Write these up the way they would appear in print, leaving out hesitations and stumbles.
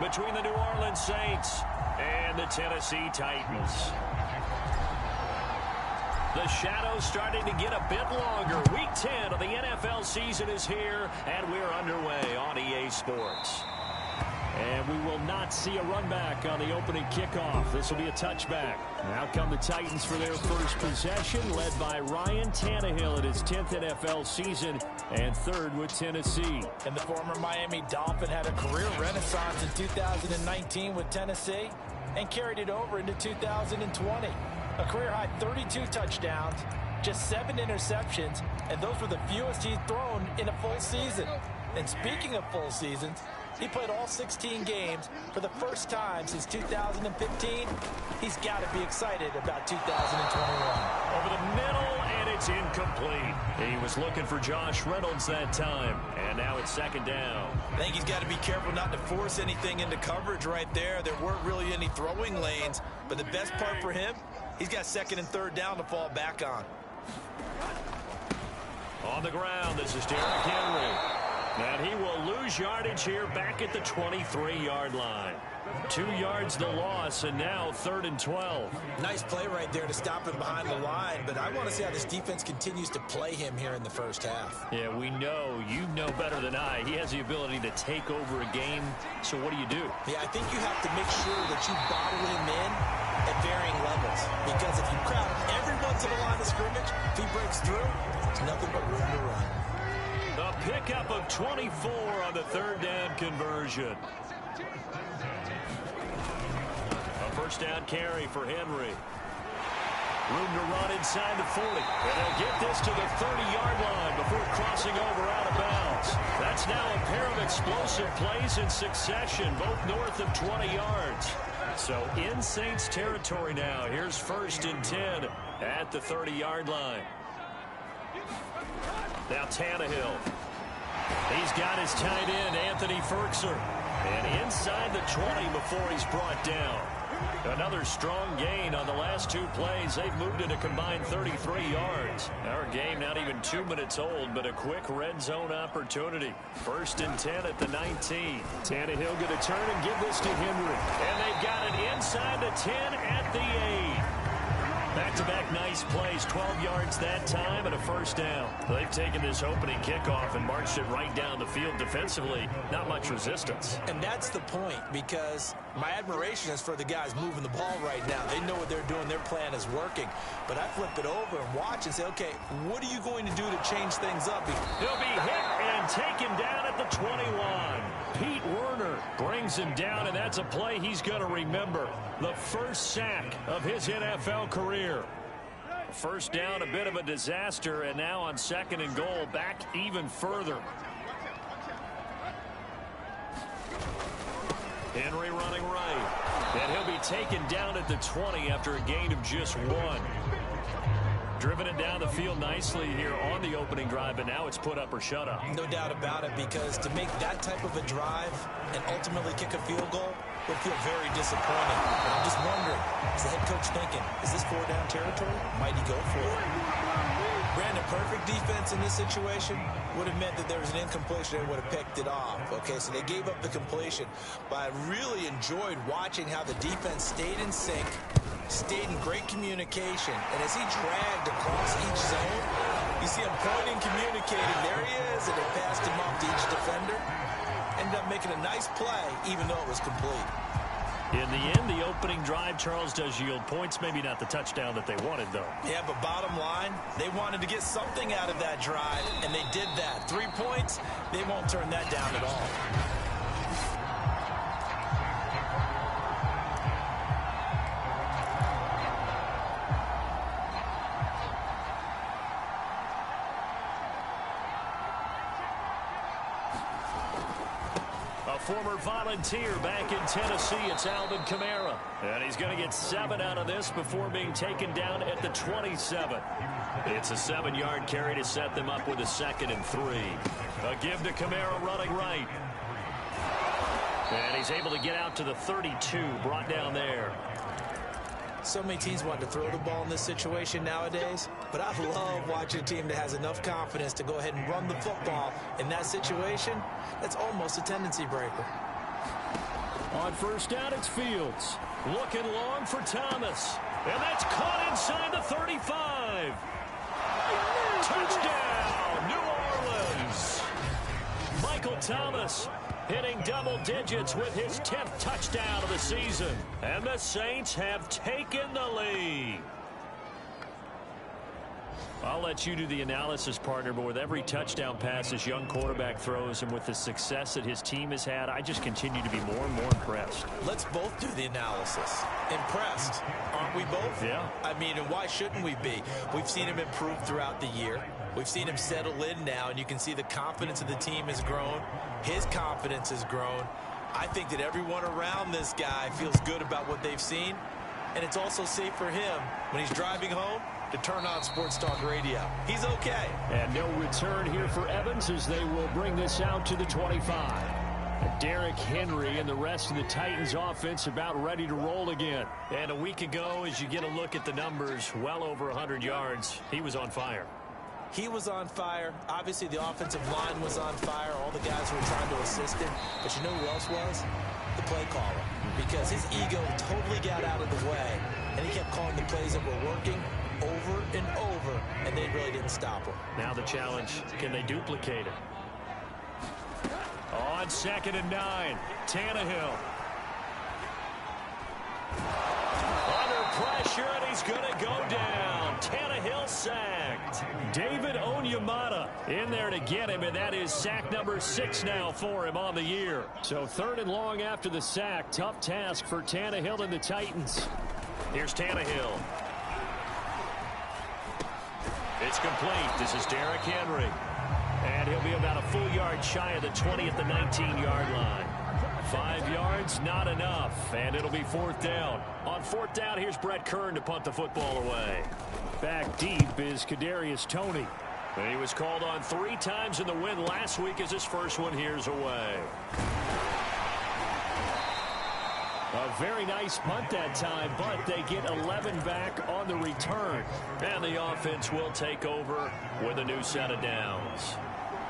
between the New Orleans Saints and the Tennessee Titans. The shadow's starting to get a bit longer. Week 10 of the NFL season is here, and we're underway on EA Sports. And we will not see a run back on the opening kickoff. This will be a touchback. Out come the Titans for their first possession, led by Ryan Tannehill in his 10th NFL season and third with Tennessee. And the former Miami Dolphin had a career renaissance in 2019 with Tennessee and carried it over into 2020. A career-high 32 touchdowns, just 7 interceptions, and those were the fewest he's thrown in a full season. And speaking of full seasons, he played all 16 games for the first time since 2015. He's got to be excited about 2021. Over the middle, and it's incomplete. He was looking for Josh Reynolds that time, and now it's second down. I think he's got to be careful not to force anything into coverage right there. There weren't really any throwing lanes, but the best part for him, he's got second and third down to fall back on. On the ground, this is Derrick Henry. And he will lose yardage here back at the 23-yard line. 2 yards the loss, and now 3rd and 12. Nice play right there to stop him behind the line, but I want to see how this defense continues to play him here in the first half. Yeah, we know. You know better than I. He has the ability to take over a game, so what do? Yeah, I think you have to make sure that you bottle him in at varying levels, because if you crowd him every once in a line of scrimmage, if he breaks through, it's nothing but room to run. A pickup of 24 on the third down conversion. A first down carry for Henry. Room to run inside the 40. And they'll get this to the 30-yard line before crossing over out of bounds. That's now a pair of explosive plays in succession, both north of 20 yards. So in Saints territory now. Here's 1st and 10 at the 30-yard line. Now Tannehill. He's got his tight end, Anthony Ferkser. And inside the 20 before he's brought down. Another strong gain on the last 2 plays. They've moved it a combined 33 yards. Our game not even 2 minutes old, but a quick red zone opportunity. 1st and 10 at the 19. Tannehill going to turn and give this to Henry. And they've got it inside the 10 at the 8. Back-to-back nice plays, 12 yards that time and a first down. They've taken this opening kickoff and marched it right down the field defensively. Not much resistance. And that's the point, because my admiration is for the guys moving the ball right now. They know what they're doing. Their plan is working. But I flip it over and watch and say, okay, what are you going to do to change things up? He'll be hit and taken down at the 21. Pete Werner brings him down, and that's a play he's going to remember. The first sack of his NFL career. First down, a bit of a disaster, and now on 2nd and goal, back even further. Henry running right, and he'll be taken down at the 20 after a gain of just 1. Driven it down the field nicely here on the opening drive, but now it's put up or shut up. No doubt about it, because to make that type of a drive and ultimately kick a field goal would feel very disappointing. But I'm just wondering, is the head coach thinking, is this 4-down territory? Might he go for it? Brandon, perfect defense in this situation would have meant that there was an incompletion and would have picked it off. Okay, so they gave up the completion, but I really enjoyed watching how the defense stayed in sync, stayed in great communication, and as he dragged across each zone, you see him pointing, communicating. There he is, and they passed him off to each defender. Ended up making a nice play, even though it was complete. In the end, the opening drive, Charles, does yield points. Maybe not the touchdown that they wanted, though. Yeah, but bottom line, they wanted to get something out of that drive, and they did that. 3 points, they won't turn that down at all. Former Volunteer back in Tennessee, it's Alvin Kamara. And he's going to get 7 out of this before being taken down at the 27. It's a 7-yard carry to set them up with a 2nd and 3. A give to Kamara running right. And he's able to get out to the 32, brought down there. So many teams want to throw the ball in this situation nowadays, but I love watching a team that has enough confidence to go ahead and run the football. In that situation, that's almost a tendency breaker. on first down, it's Fields. Looking long for Thomas. And that's caught inside the 35. Touchdown, New Orleans. Michael Thomas hitting double digits with his 10th touchdown of the season. And the Saints have taken the lead. I'll let you do the analysis, partner, but with every touchdown pass this young quarterback throws and with the success that his team has had, I just continue to be more and more impressed. Let's both do the analysis. Impressed, aren't we both? Yeah. I mean, and why shouldn't we be? We've seen him improve throughout the year. We've seen him settle in now, and you can see the confidence of the team has grown. His confidence has grown. I think that everyone around this guy feels good about what they've seen, and it's also safe for him when he's driving home to turn on Sports Talk Radio. He's okay. And no return here for Evans as they will bring this out to the 25. Derrick Henry and the rest of the Titans offense about ready to roll again. And a week ago, as you get a look at the numbers, well over 100 yards, he was on fire. He was on fire. Obviously, the offensive line was on fire. All the guys were trying to assist him. But you know who else was? The play caller. Because his ego totally got out of the way. And he kept calling the plays that were working over and over, and they really didn't stop him. Now the challenge, can they duplicate it? On 2nd and 9, Tannehill. Under pressure, and he's going to go down. Tannehill sacked. David Onyemata in there to get him, and that is sack number 6 now for him on the year. So 3rd and long after the sack. Tough task for Tannehill and the Titans. Here's Tannehill. It's complete. This is Derrick Henry. And he'll be about a full yard shy of the 20 at the 19-yard line. 5 yards, not enough. And it'll be 4th down. On 4th down, here's Brett Kern to punt the football away. Back deep is Kadarius Toney. And he was called on 3 times in the win last week as his first one here's away. A very nice punt that time, but they get 11 back on the return. And the offense will take over with a new set of downs.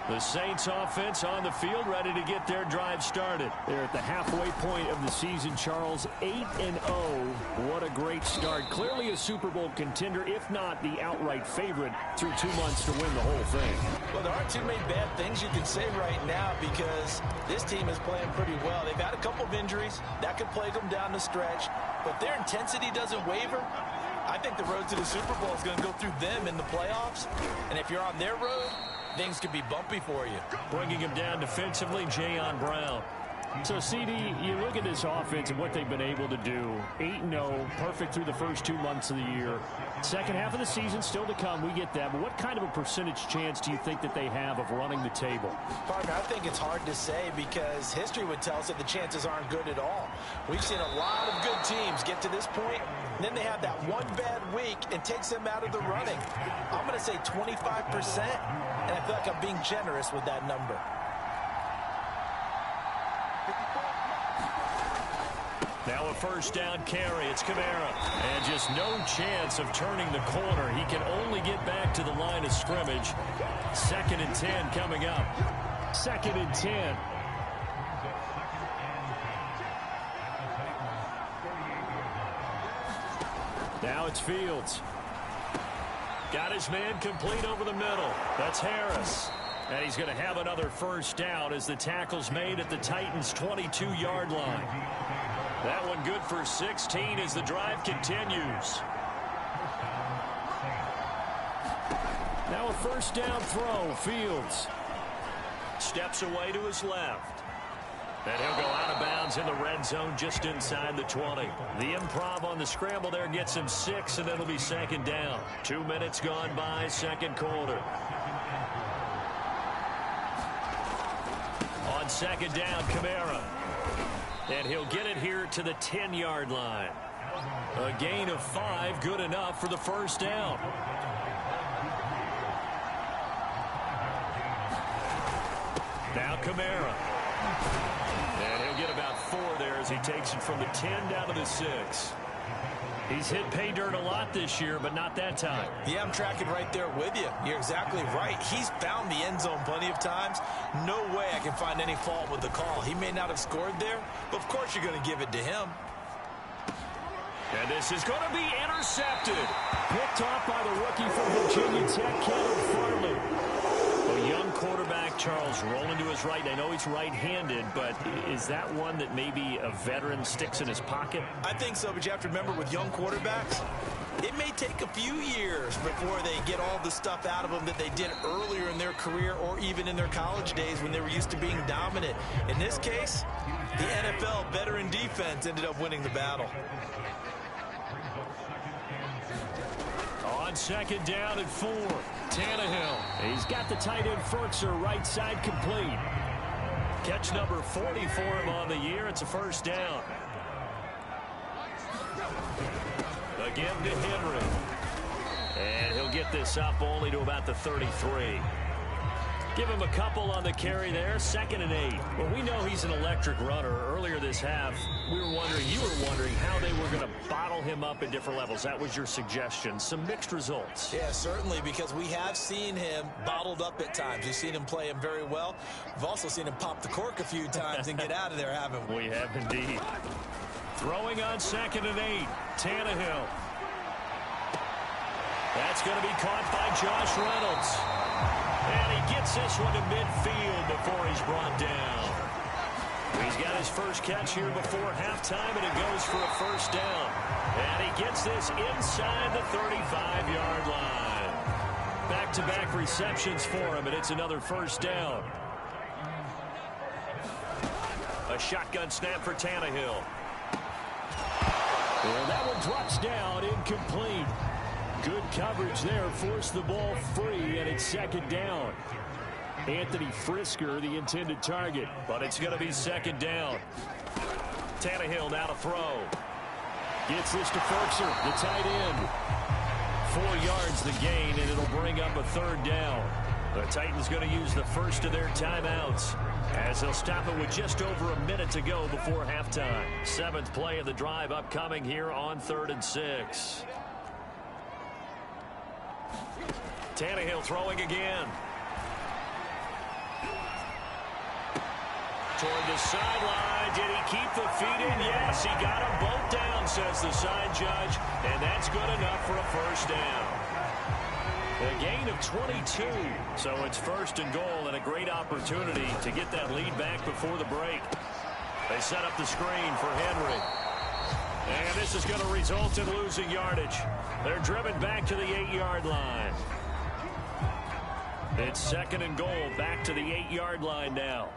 The Saints offense on the field ready to get their drive started. They're at the halfway point of the season, Charles, 8-0. What a great start. Clearly a Super Bowl contender, if not the outright favorite, through 2 months to win the whole thing. Well, there aren't too many bad things you can say right now because this team is playing pretty well. They've had a couple of injuries. That could plague them down the stretch. But their intensity doesn't waver. I think the road to the Super Bowl is going to go through them in the playoffs. And if you're on their road, things could be bumpy for you. Bringing him down defensively, Jayon Brown. So, CD, you look at this offense and what they've been able to do. 8-0, perfect through the first 2 months of the year. Second half of the season still to come. We get that. But what kind of a percentage chance do you think that they have of running the table? Partner, I think it's hard to say because history would tell us that the chances aren't good at all. We've seen a lot of good teams get to this point, and then they have that one bad week and takes them out of the running. I'm going to say 25%, and I feel like I'm being generous with that number. Now a first down carry. It's Kamara. And just no chance of turning the corner. He can only get back to the line of scrimmage. 2nd and 10 coming up. 2nd and 10. Now it's Fields. Got his man complete over the middle. That's Harris. And he's going to have another first down as the tackle's made at the Titans' 22-yard line. That one good for 16 as the drive continues. Now a first down throw. Fields steps away to his left. And he'll go out of bounds in the red zone just inside the 20. The improv on the scramble there gets him 6, and it'll be 2nd down. 2 minutes gone by, 2nd quarter. On 2nd down, Kamara. And he'll get it here to the 10-yard line. A gain of 5, good enough for the first down. Now Kamara. And he'll get about 4 there as he takes it from the 10 down to the 6. He's hit pay dirt a lot this year, but not that time. Yeah, I'm tracking right there with you. You're exactly right. He's found the end zone plenty of times. No way I can find any fault with the call. He may not have scored there, but of course you're going to give it to him. And this is going to be intercepted. Picked off by the rookie from Virginia Tech, Caleb Farley. A young quarterback, Charles, rolling to his right. I know he's right-handed, but is that one that maybe a veteran sticks in his pocket? I think so, but you have to remember with young quarterbacks, it may take a few years before they get all the stuff out of them that they did earlier in their career or even in their college days when they were used to being dominant. In this case, the NFL veteran defense ended up winning the battle. On second down at 4, Tannehill. He's got the tight end Firkser right side complete. Catch number 40 for him on the year. It's a first down. Again to Henry. And he'll get this up only to about the 33. Give him a couple on the carry there. 2nd and 8. Well, we know he's an electric runner. Earlier this half, you were wondering how they were going to bottle him up at different levels. That was your suggestion. Some mixed results. Yeah, certainly, because we have seen him bottled up at times. We've seen him play him very well. We've also seen him pop the cork a few times and get out of there, haven't we? We have indeed. Throwing on 2nd and 8. Tannehill. That's going to be caught by Josh Reynolds. And he gets this one to midfield before he's brought down. He's got his first catch here before halftime, and it goes for a first down. And he gets this inside the 35-yard line. Back-to-back receptions for him, and it's another first down. A shotgun snap for Tannehill. And that one drops down, incomplete. Good coverage there, forced the ball free, and it's second down. Anthony Frisker, the intended target, but it's going to be second down. Tannehill now to throw. Gets this to Firkser, the tight end. 4 yards the gain, and it'll bring up a third down. The Titans going to use the first of their timeouts as they'll stop it with just over a minute to go before halftime. 7th play of the drive upcoming here on 3rd and 6. Tannehill throwing again. Toward the sideline. Did he keep the feet in? Yes, he got them both down, says the side judge. And that's good enough for a first down. A gain of 22. So it's 1st and goal and a great opportunity to get that lead back before the break. They set up the screen for Henry. And this is going to result in losing yardage. They're driven back to the 8-yard line. It's 2nd and goal, back to the 8-yard line now.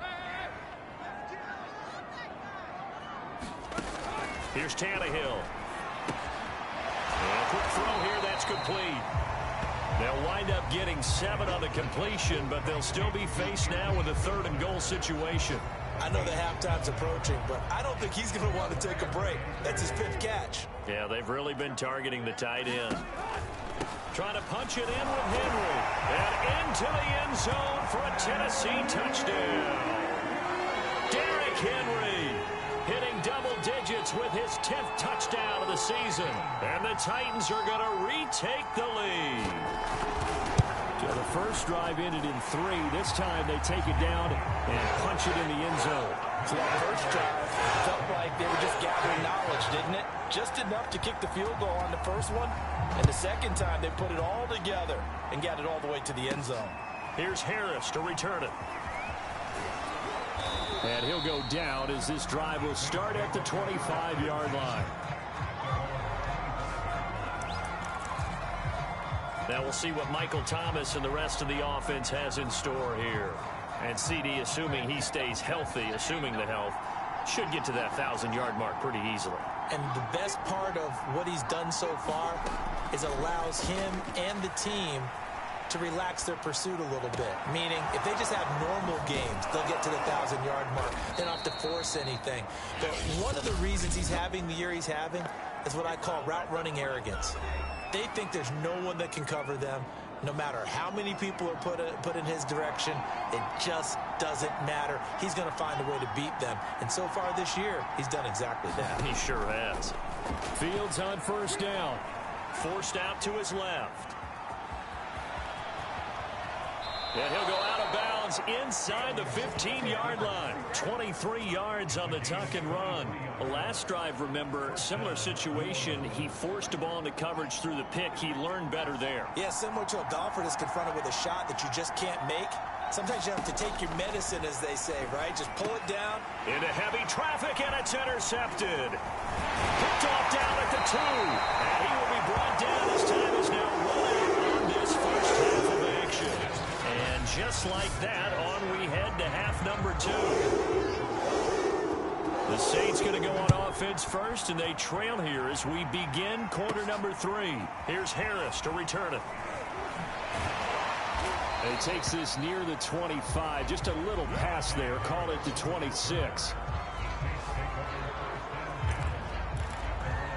Here's Tannehill. And a quick throw here, that's complete. They'll wind up getting 7 on the completion, but they'll still be faced now with a 3rd and goal situation. I know the halftime's approaching, but I don't think he's going to want to take a break. That's his 5th catch. Yeah, they've really been targeting the tight end. Trying to punch it in with Henry. And into the end zone for a Tennessee touchdown. Derrick Henry hitting double digits with his 10th touchdown of the season. And the Titans are going to retake the lead. So the first drive ended in 3. This time they take it down and punch it in the end zone. So that first drive felt like they were just gathering knowledge, didn't it? Just enough to kick the field goal on the first one. And the second time they put it all together and got it all the way to the end zone. Here's Harris to return it. And he'll go down as this drive will start at the 25-yard line. Now we'll see what Michael Thomas and the rest of the offense has in store here. And CD, assuming he stays healthy, assuming the health, should get to that 1,000-yard mark pretty easily. And the best part of what he's done so far is it allows him and the team to relax their pursuit a little bit. Meaning, if they just have normal games, they'll get to the 1,000-yard mark. They don't have to force anything. But one of the reasons he's having the year he's having is what I call route running arrogance. They think there's no one that can cover them. No matter how many people are put in his direction, it just doesn't matter. He's going to find a way to beat them. And so far this year, he's done exactly that. He sure has. Fields on first down. Forced out to his left. And he'll go out of bounds inside the 15-yard line. 23 yards on the tuck and run. The last drive, remember, similar situation. He forced the ball into coverage through the pick. He learned better there. Yeah, similar to a golfer that's confronted with a shot that you just can't make. Sometimes you have to take your medicine, as they say, right? Just pull it down. Into heavy traffic, and it's intercepted. Picked off down at the 2. And he will be brought down. His time is now running on this first half of action. And just like that, on we head to half number 2. The Saints going to go on offense first, and they trail here as we begin quarter number 3. Here's Harris to return it. And he takes this near the 25. Just a little pass there. Call it the 26.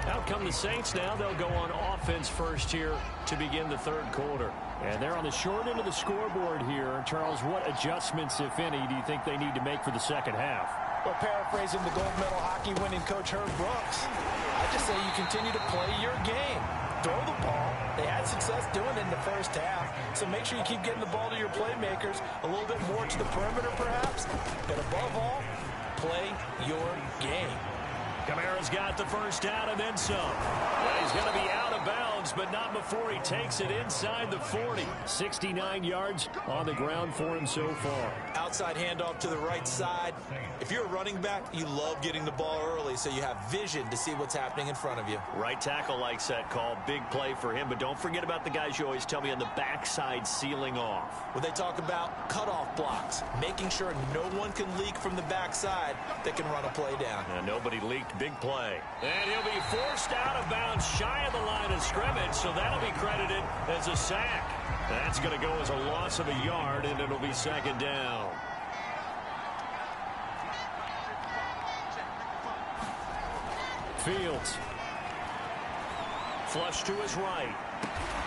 Out come the Saints now. They'll go on offense first here to begin the third quarter. And they're on the short end of the scoreboard here. Charles, what adjustments, if any, do you think they need to make for the second half? Well, paraphrasing the gold medal hockey winning coach Herb Brooks, I just say you continue to play your game. Throw the ball. They had success doing it in the first half, so make sure you keep getting the ball to your playmakers, a little bit more to the perimeter perhaps, but above all, play your game. Kamara's got the first down and then some. Well, he's going to be out of bounds, but not before he takes it inside the 40. 69 yards on the ground for him so far. Outside handoff to the right side. If you're a running back, you love getting the ball early so you have vision to see what's happening in front of you. Right tackle likes that call. Big play for him, but don't forget about the guys you always tell me on the backside sealing off. When they talk about cutoff blocks, making sure no one can leak from the backside that can run a play down. And nobody leaked. Big play. And he'll be forced out of bounds shy of the line of scrimmage, so that'll be credited as a sack. That's going to go as a loss of a yard, and it'll be second down. Fields. Flush to his right.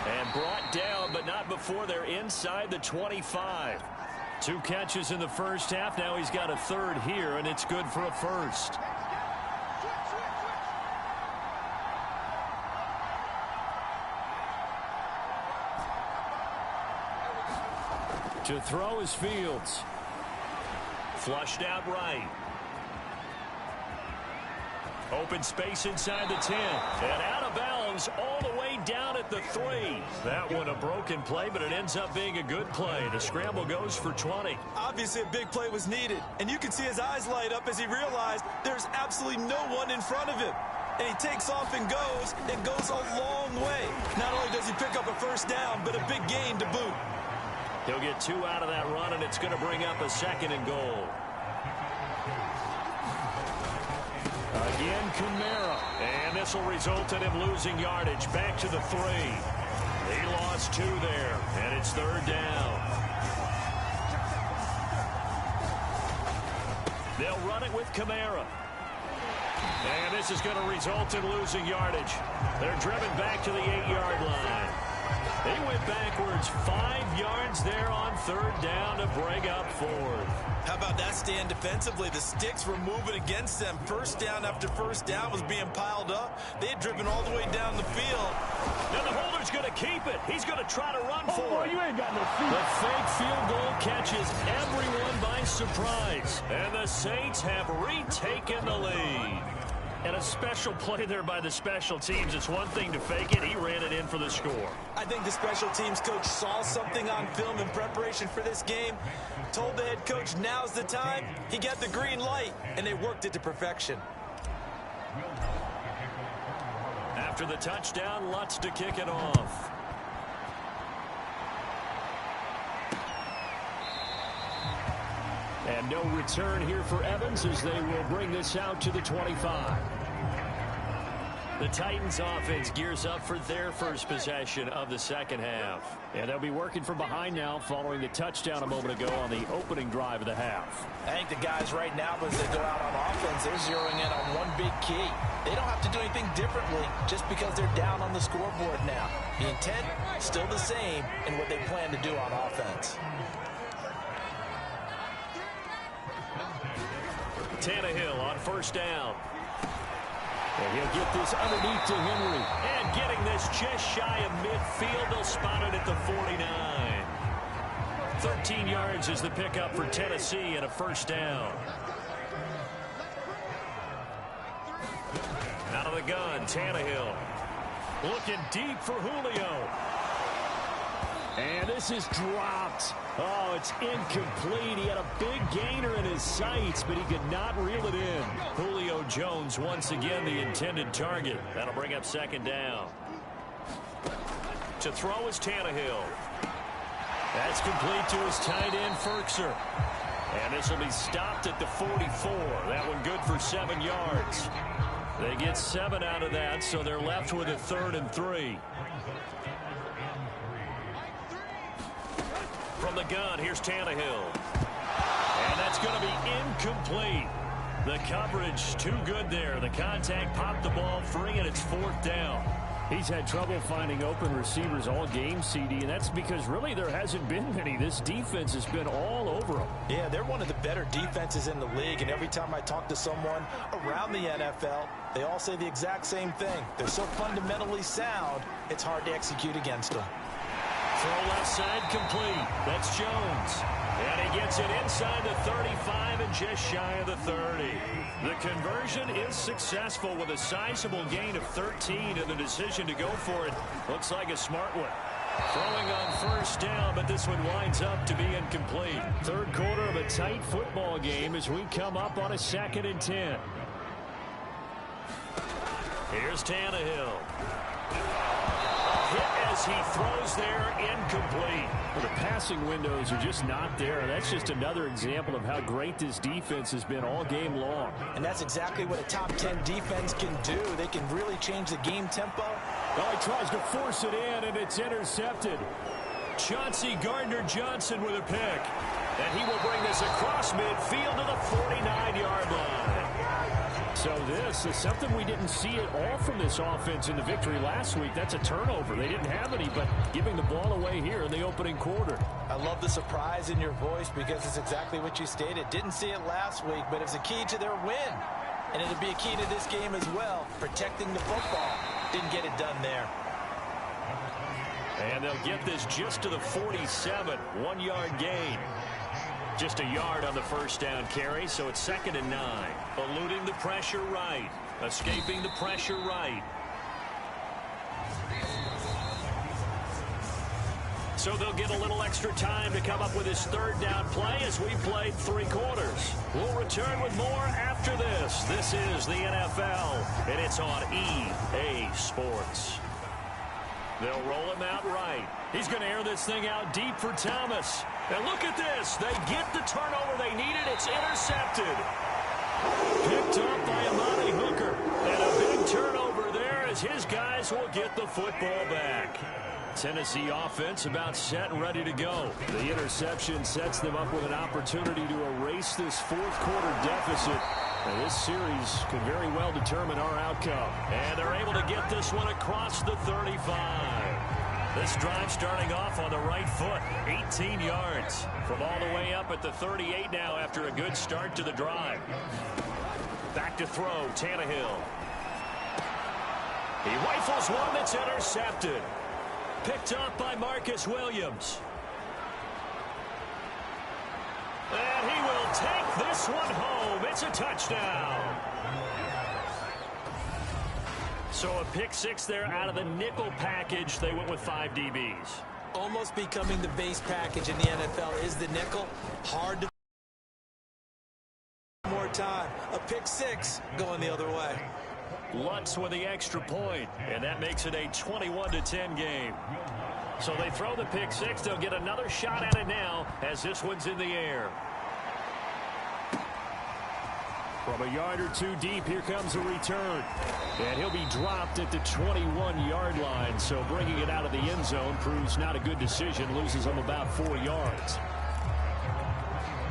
And brought down, but not before they're inside the 25. 2 catches in the first half. Now he's got a third here, and it's good for a first. To throw is Fields. Flushed out right. Open space inside the 10. And out of bounds all the way down at the 3. That one a broken play, but it ends up being a good play. The scramble goes for 20. Obviously a big play was needed. And you can see his eyes light up as he realized there's absolutely no one in front of him. And he takes off and goes a long way. Not only does he pick up a first down, but a big gain to boot. He'll get 2 out of that run, and it's going to bring up a second and goal. Again, Kamara. And this will result in him losing yardage. Back to the 3. He lost 2 there, and it's third down. They'll run it with Kamara. And this is going to result in losing yardage. They're driven back to the 8-yard line. They went backwards 5 yards there on third down to bring up fourth. How about that stand defensively? The sticks were moving against them. First down after first down was being piled up. They had driven all the way down the field. Now the holder's going to keep it. He's going to try to run for it. You ain't got no feet. The fake field goal catches everyone by surprise. And the Saints have retaken the lead. And a special play there by the special teams. It's one thing to fake it. He ran it in for the score. I think the special teams coach saw something on film in preparation for this game, told the head coach now's the time. He got the green light, and they worked it to perfection. After the touchdown, Lutz to kick it off. And no return here for Evans as they will bring this out to the 25. The Titans offense gears up for their first possession of the second half. And they'll be working from behind now following the touchdown a moment ago on the opening drive of the half. I think the guys right now, as they go out on offense, they're zeroing in on one big key. They don't have to do anything differently just because they're down on the scoreboard now. The intent still the same in what they plan to do on offense. Tannehill on first down. And he'll get this underneath to Henry. And getting this just shy of midfield. They'll spot it at the 49. 13 yards is the pickup for Tennessee and a first down. Out of the gun, Tannehill. Looking deep for Julio. And this is dropped. Oh, it's incomplete. He had a big gainer in his sights, but he could not reel it in. Julio Jones once again the intended target. That'll bring up second down. To throw is Tannehill. That's complete to his tight end, Firkser. And this will be stopped at the 44. That one good for 7 yards. They get 7 out of that, so they're left with a 3rd and 3. From the gun, here's Tannehill. And that's going to be incomplete. The coverage too good there. The contact popped the ball free, and it's 4th down. He's had trouble finding open receivers all game, CD, and that's because really there hasn't been many. This defense has been all over them. Yeah, they're one of the better defenses in the league, and every time I talk to someone around the NFL, they all say the exact same thing. They're so fundamentally sound, it's hard to execute against them. Throw left side complete. That's Jones. And he gets it inside the 35 and just shy of the 30. The conversion is successful with a sizable gain of 13, and the decision to go for it looks like a smart one. Throwing on first down, but this one winds up to be incomplete. Third quarter of a tight football game as we come up on a 2nd and 10. Here's Tannehill. Hit as he throws there, incomplete. Well, the passing windows are just not there. That's just another example of how great this defense has been all game long. And that's exactly what a top 10 defense can do. They can really change the game tempo. Oh, he tries to force it in, and it's intercepted. Chauncey Gardner-Johnson with a pick. And he will bring this across midfield to the 49-yard line. So this is something we didn't see at all from this offense in the victory last week. That's a turnover. They didn't have any, but giving the ball away here in the opening quarter. I love the surprise in your voice because it's exactly what you stated. Didn't see it last week, but it's a key to their win. And it'll be a key to this game as well, protecting the football. Didn't get it done there. And they'll get this just to the 47, 1-yard gain. Just a yard on the first down carry, so it's 2nd and 9. Eluding the pressure right. Escaping the pressure right. So they'll get a little extra time to come up with his 3rd down play as we played 3 quarters. We'll return with more after this. This is the NFL, and it's on EA Sports. They'll roll him out right. He's going to air this thing out deep for Thomas. And look at this. They get the turnover they needed. It's intercepted. Picked up by Amani Hooker. And a big turnover there as his guys will get the football back. Tennessee offense about set and ready to go. The interception sets them up with an opportunity to erase this 4th quarter deficit. And this series could very well determine our outcome. And they're able to get this one across the 35. This drive starting off on the right foot. 18 yards from all the way up at the 38 now after a good start to the drive. Back to throw, Tannehill. He rifles one that's intercepted. Picked up by Marcus Williams. And he will take this one home. It's a touchdown. So a pick 6 there out of the nickel package. They went with 5 DBs. Almost becoming the base package in the NFL is the nickel. Hard to more time. A pick 6 going the other way. Lutz with the extra point, and that makes it a 21-10 game. So they throw the pick 6. They'll get another shot at it now as this one's in the air. From a yard or 2 deep, here comes a return. And he'll be dropped at the 21-yard line. So bringing it out of the end zone proves not a good decision. Loses them about 4 yards.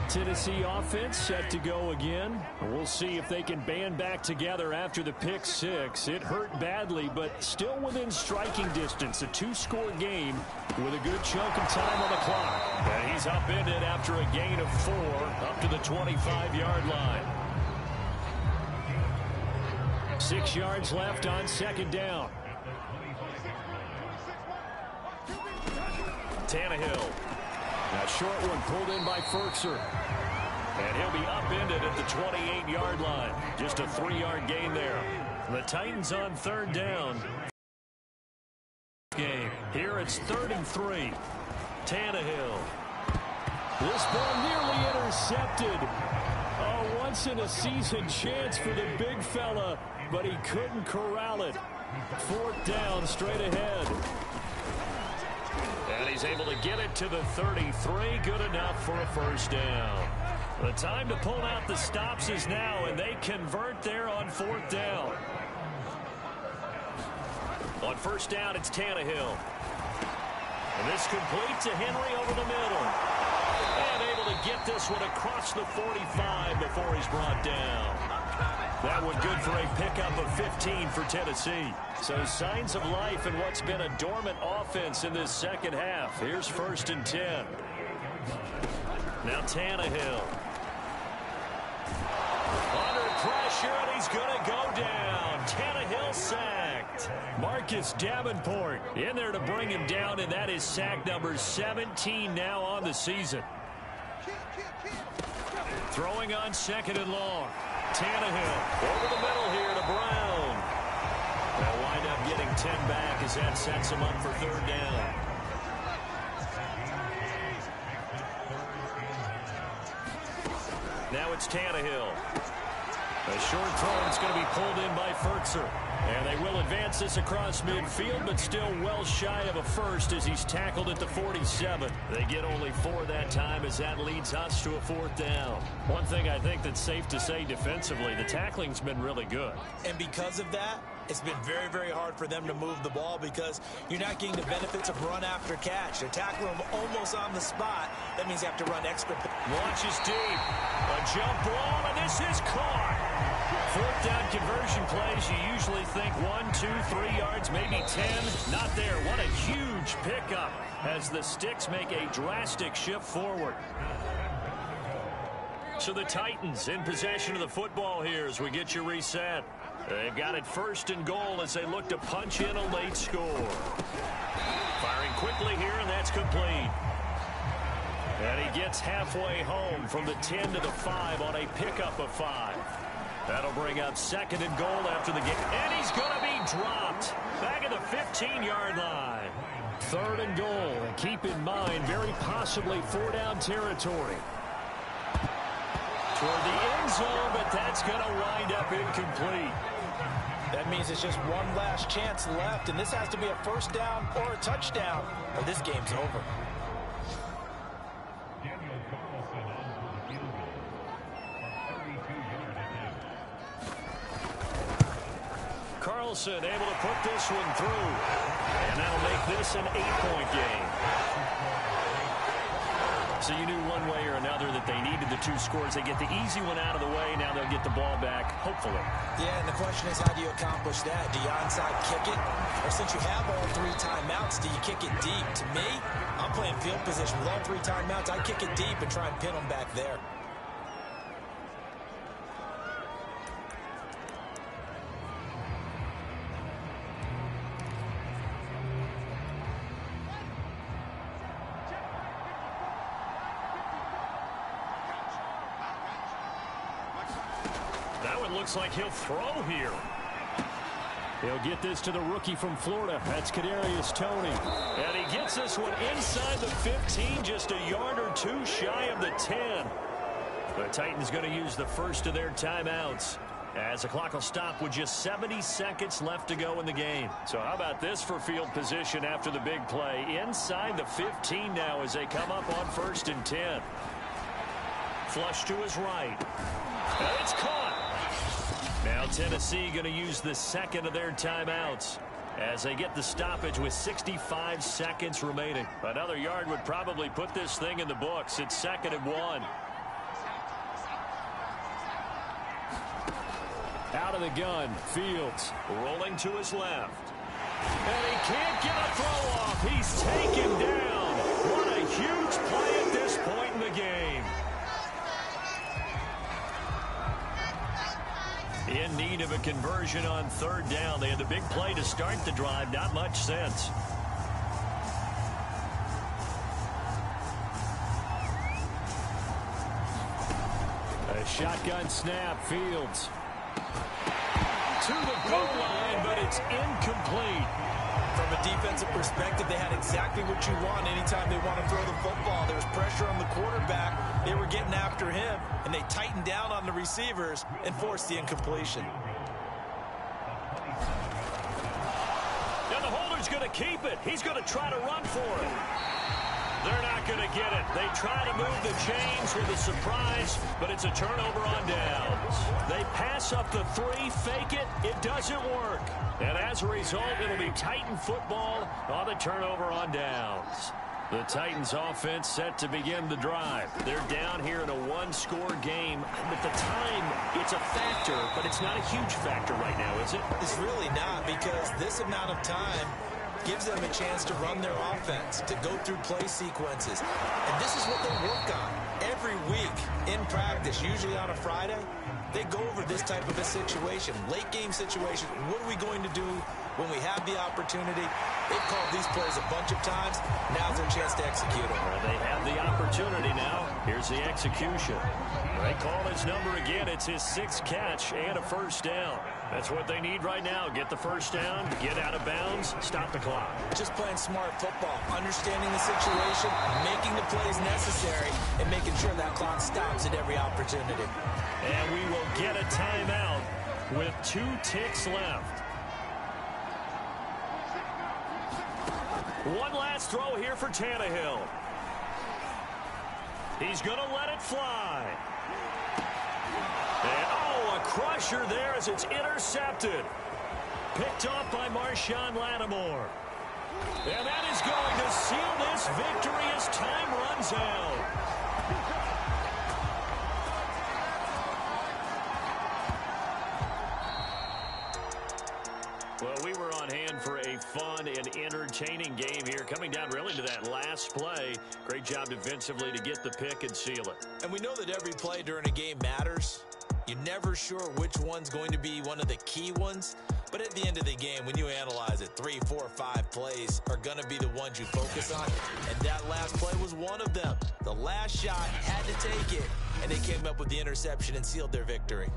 Tennessee offense set to go again. We'll see if they can band back together after the pick 6. It hurt badly, but still within striking distance. A 2-score game with a good chunk of time on the clock. And he's upended after a gain of 4 up to the 25-yard line. 6 yards left on second down. Tannehill. A short one pulled in by Firkser. And he'll be upended at the 28-yard line. Just a 3-yard gain there. The Titans on third down. Game. Here it's 3rd and 3. Tannehill. This ball nearly intercepted. A once-in-a-season chance for the big fella, but he couldn't corral it. 4th down, straight ahead. And he's able to get it to the 33. Good enough for a first down. The time to pull out the stops is now, and they convert there on 4th down. On first down, it's Tannehill. And this complete to Henry over the middle. And able to get this one across the 45 before he's brought down. That one good for a pickup of 15 for Tennessee. So signs of life in what's been a dormant offense in this second half. Here's 1st and 10. Now Tannehill. Under pressure, and he's going to go down. Tannehill sacked. Marcus Davenport in there to bring him down, and that is sack number 17 now on the season. Throwing on 2nd and long. Tannehill over the middle here to Brown. They'll wind up getting 10 back as that sets him up for 3rd down. Now it's Tannehill. A short throw, it's going to be pulled in by Firkser. And they will advance this across midfield, but still well shy of a first as he's tackled at the 47. They get only 4 that time as that leads us to a 4th down. One thing I think that's safe to say defensively, the tackling's been really good. And because of that, it's been very, very hard for them to move the ball because you're not getting the benefits of run after catch. They're tackling them almost on the spot. That means you have to run extra. Launches deep. A jump ball, and this is caught. 4th down conversion plays, you usually think 1, 2, 3 yards, maybe 10. Not there. What a huge pickup as the Sticks make a drastic shift forward. So the Titans in possession of the football here as we get you reset. They've got it 1st and goal as they look to punch in a late score. Firing quickly here, and that's complete. And he gets halfway home from the 10 to the 5 on a pickup of 5. That'll bring up 2nd and goal after the game. And he's going to be dropped back at the 15-yard line. 3rd and goal. And keep in mind, very possibly 4-down territory. Toward the end zone, but that's going to wind up incomplete. That means it's just one last chance left, and this has to be a 1st down or a touchdown, or this game's over. Carlson able to put this one through. And that'll make this an 8-point game. So you knew one way or another that they needed the 2 scores. They get the easy one out of the way. Now they'll get the ball back, hopefully. Yeah, and the question is, how do you accomplish that? Do you onside kick it? Or since you have all 3 timeouts, do you kick it deep? To me, I'm playing field position. With all 3 timeouts, I kick it deep and try and pin them back there. Looks like he'll throw here. He'll get this to the rookie from Florida. That's Kadarius Toney. And he gets this one inside the 15, just a yard or 2 shy of the 10. The Titans going to use the first of their timeouts as the clock will stop with just 70 seconds left to go in the game. So how about this for field position after the big play? Inside the 15 now as they come up on 1st and 10. Flush to his right. And it's caught. Now Tennessee going to use the 2nd of their timeouts as they get the stoppage with 65 seconds remaining. Another yard would probably put this thing in the books. It's 2nd and 1. Out of the gun, Fields rolling to his left. And he can't get a throw off. He's taken down. What a huge play at this point in the game. In need of a conversion on third down. They had the big play to start the drive. Not much sense. A shotgun snap. Fields to the goal line, but it's incomplete. From a defensive perspective, they had exactly what you want anytime they want to throw the football. There was pressure on the quarterback. They were getting after him, and they tightened down on the receivers and forced the incompletion. Now the holder's going to keep it. He's going to try to run for it. They're not going to get it. They try to move the chains with a surprise, but it's a turnover on downs. They pass up the 3, fake it. It doesn't work. And as a result, it'll be Titan football on the turnover on downs. The Titans offense set to begin the drive. They're down here in a one-score game. At the time, it's a factor, but it's not a huge factor right now, is it? It's really not, because this amount of time gives them a chance to run their offense, to go through play sequences. And this is what they work on every week in practice, usually on a Friday. They go over this type of a situation, late game situation. What are we going to do when we have the opportunity? They've called these plays a bunch of times. Now's their chance to execute them. Well, they have the opportunity now. Here's the execution. They call his number again. It's his 6th catch and a first down. That's what they need right now. Get the first down, get out of bounds, stop the clock. Just playing smart football, understanding the situation, making the plays necessary, and making sure that clock stops at every opportunity. And we will get a timeout with 2 ticks left. One last throw here for Tannehill. He's going to let it fly. And, a crusher there as it's intercepted. Picked off by Marshawn Lattimore. And that is going to seal this victory as time runs out. Well, we were on hand for a fun and entertaining game here, coming down really to that last play. Great job defensively to get the pick and seal it. And we know that every play during a game matters. You're never sure which one's going to be one of the key ones. But at the end of the game, when you analyze it, 3, 4, 5 plays are going to be the ones you focus on. And that last play was one of them. The last shot had to take it, and they came up with the interception and sealed their victory.